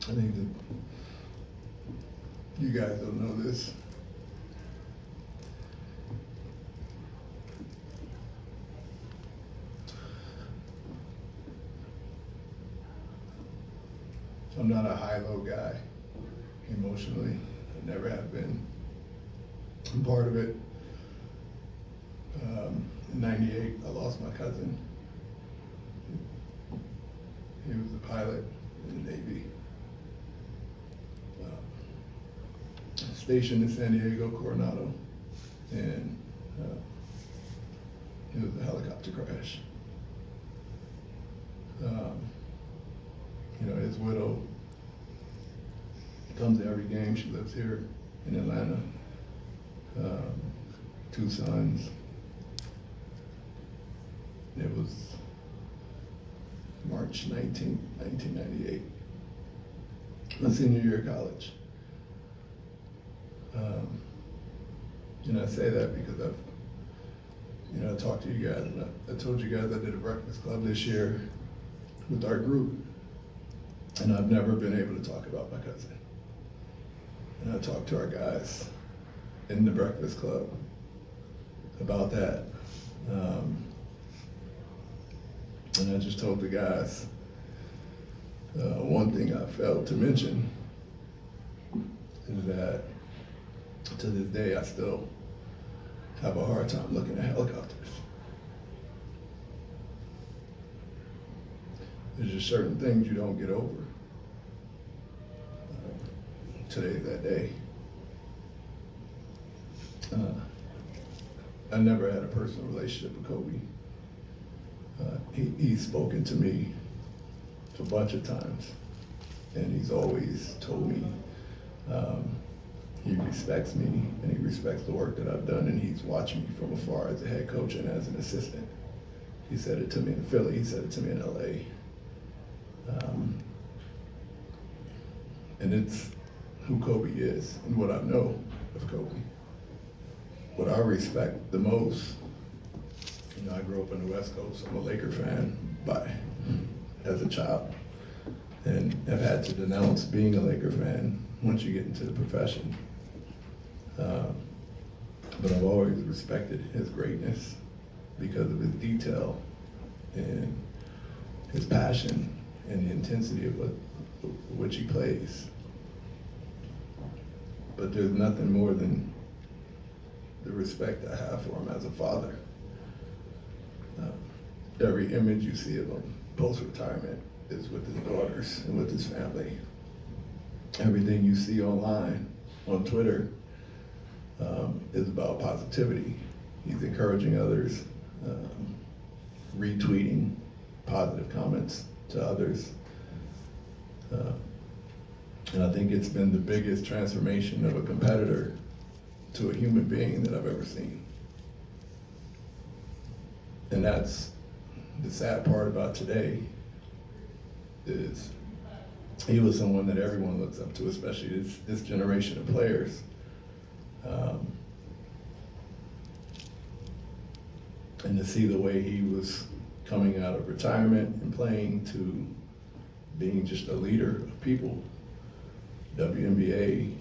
I think that you guys don't know this. I'm not a high-low guy emotionally. I never have been. I'm part of it. In '98, I lost my cousin. He was a pilot in the Navy. Stationed in San Diego, Coronado, and it was a helicopter crash. His widow comes to every game. She lives here in Atlanta. 2 sons. It was March 19th, 1998, my senior year of college. I say that because I talked to you guys, and I told you guys I did a breakfast club this year with our group, and I've never been able to talk about my cousin. And I talked to our guys in the breakfast club about that. And I just told the guys, one thing I failed to mention is that to this day I still have a hard time looking at helicopters. There's just certain things you don't get over. Today's that day. I never had a personal relationship with Kobe. He's spoken to me a bunch of times, and he's always told me he respects me and he respects the work that I've done, and he's watched me from afar as a head coach and as an assistant. He said it to me in Philly, he said it to me in LA. And it's who Kobe is and what I know of Kobe. What I respect the most, I grew up on the West Coast. I'm a Laker fan as a child, and have had to denounce being a Laker fan once you get into the profession. But I've always respected his greatness because of his detail and his passion and the intensity of which he plays. But there's nothing more than the respect I have for him as a father. Every image you see of him post-retirement is with his daughters and with his family. Everything you see online, on Twitter, is about positivity. He's encouraging others, retweeting positive comments to others. And I think it's been the biggest transformation of a competitor to a human being that I've ever seen. And that's the sad part about today, is he was someone that everyone looks up to, especially this generation of players. And to see the way he was coming out of retirement and playing to being just a leader of people, WNBA,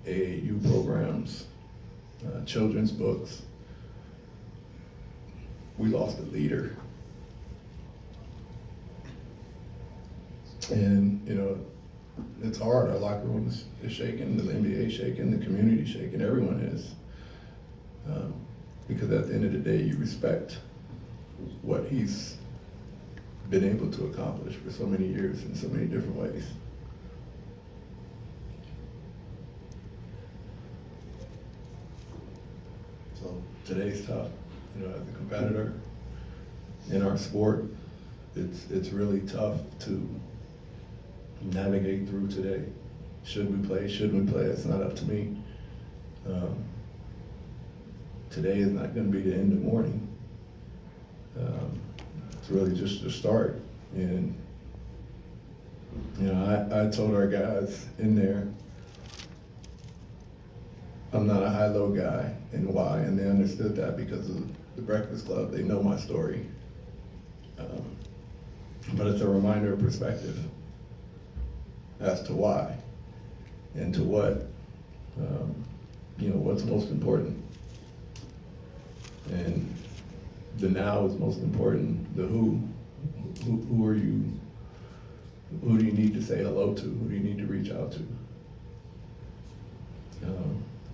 AAU programs, children's books. We lost a leader. And, it's hard. Our locker room is shaking, the NBA is shaking, the community is shaking, everyone is. Because at the end of the day, you respect what he's been able to accomplish for so many years in so many different ways. So today's tough. As a competitor in our sport, it's really tough to navigate through today. Should we play? Shouldn't we play? It's not up to me. Today is not going to be the end of mourning. It's really just the start. And I told our guys in there, I'm not a high-low guy, and why? And they understood that because of the Breakfast Club. They know my story. But it's a reminder of perspective. as to why and to what, what's most important. And the now is most important. The who are you? Who do you need to say hello to? Who do you need to reach out to?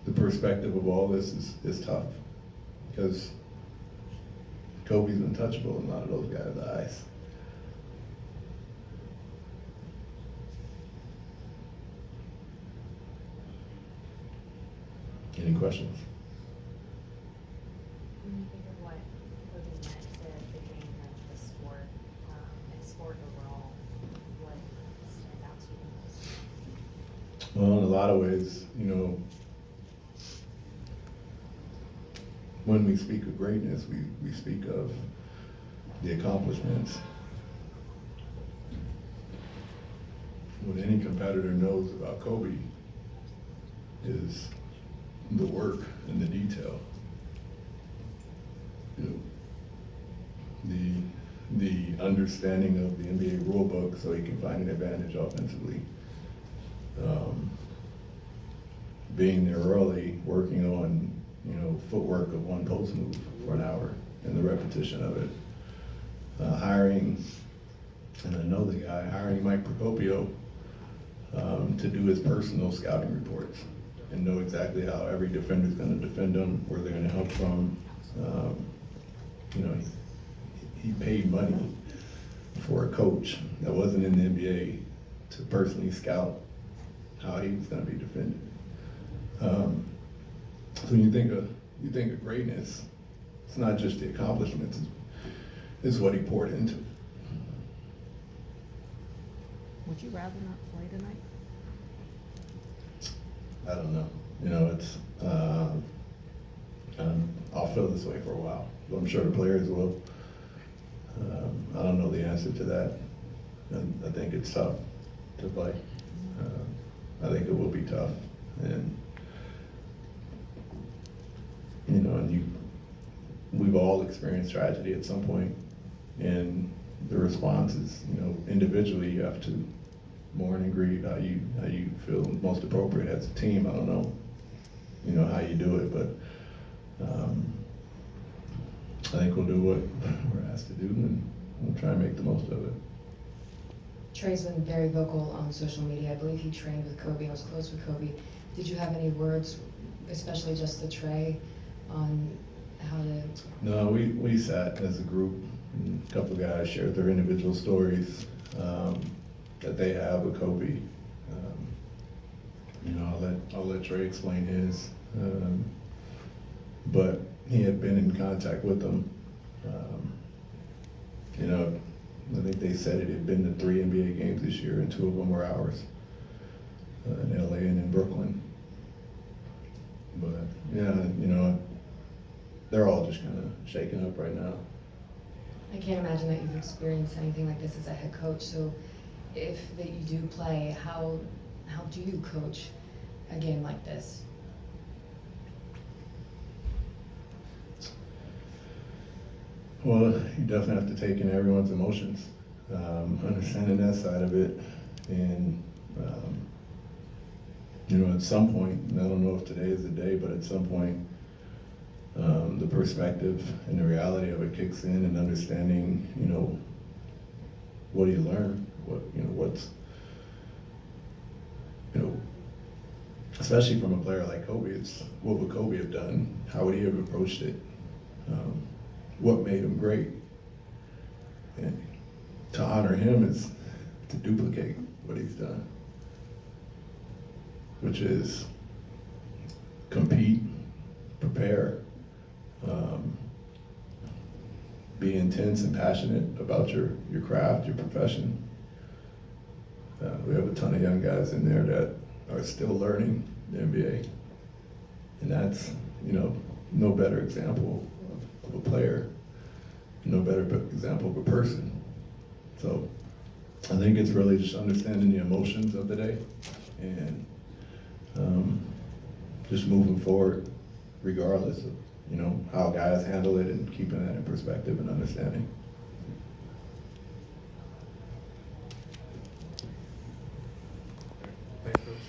The perspective of all this is tough because Kobe's untouchable in a lot of those guys' eyes. Any questions? When you think of what Kobe meant to the game and the sport, and sport overall, what stands out to you the most? Well, in a lot of ways, when we speak of greatness, we speak of the accomplishments. What any competitor knows about Kobe is the work and the detail. The understanding of the NBA rulebook so he can find an advantage offensively. Being there early, working on, footwork of one post move for an hour and the repetition of it. Hiring, and I know the guy, hiring Mike Procopio to do his personal scouting reports and know exactly how every defender's gonna defend them, where they're gonna help from. He paid money for a coach that wasn't in the NBA to personally scout how he was gonna be defended. So when you think of greatness, it's not just the accomplishments, it's what he poured into it. Would you rather not play tonight? I don't know. It's, I'll feel this way for a while. I'm sure the players will. I don't know the answer to that. And I think it's tough to play. I think it will be tough. And, we've all experienced tragedy at some point. And the response is, individually you have to mourn and grieve how you feel most appropriate as a team. I don't know, how you do it, but I think we'll do what we're asked to do and we'll try and make the most of it. Trey's been very vocal on social media. I believe he trained with Kobe and was close with Kobe. Did you have any words, especially just to Trey, on how to? No, we sat as a group, and a couple of guys shared their individual stories that they have with Kobe. I'll let Trey explain his, but he had been in contact with them. I think they said it had been to 3 NBA games this year, and 2 of them were ours, in LA and in Brooklyn. But they're all just kind of shaken up right now. I can't imagine that you've experienced anything like this as a head coach. So, if that you do play, how do you coach a game like this? Well, you definitely have to take in everyone's emotions, understanding that side of it, and at some point, and I don't know if today is the day, but at some point, the perspective and the reality of it kicks in, and understanding, what do you learn? Especially from a player like Kobe, it's what would Kobe have done? How would he have approached it? What made him great? And to honor him is to duplicate what he's done, which is compete, prepare, be intense and passionate about your craft, your profession. We have a ton of young guys in there that are still learning the NBA. And that's, no better example of a player, no better example of a person. So I think it's really just understanding the emotions of the day and just moving forward regardless of, how guys handle it, and keeping that in perspective and understanding.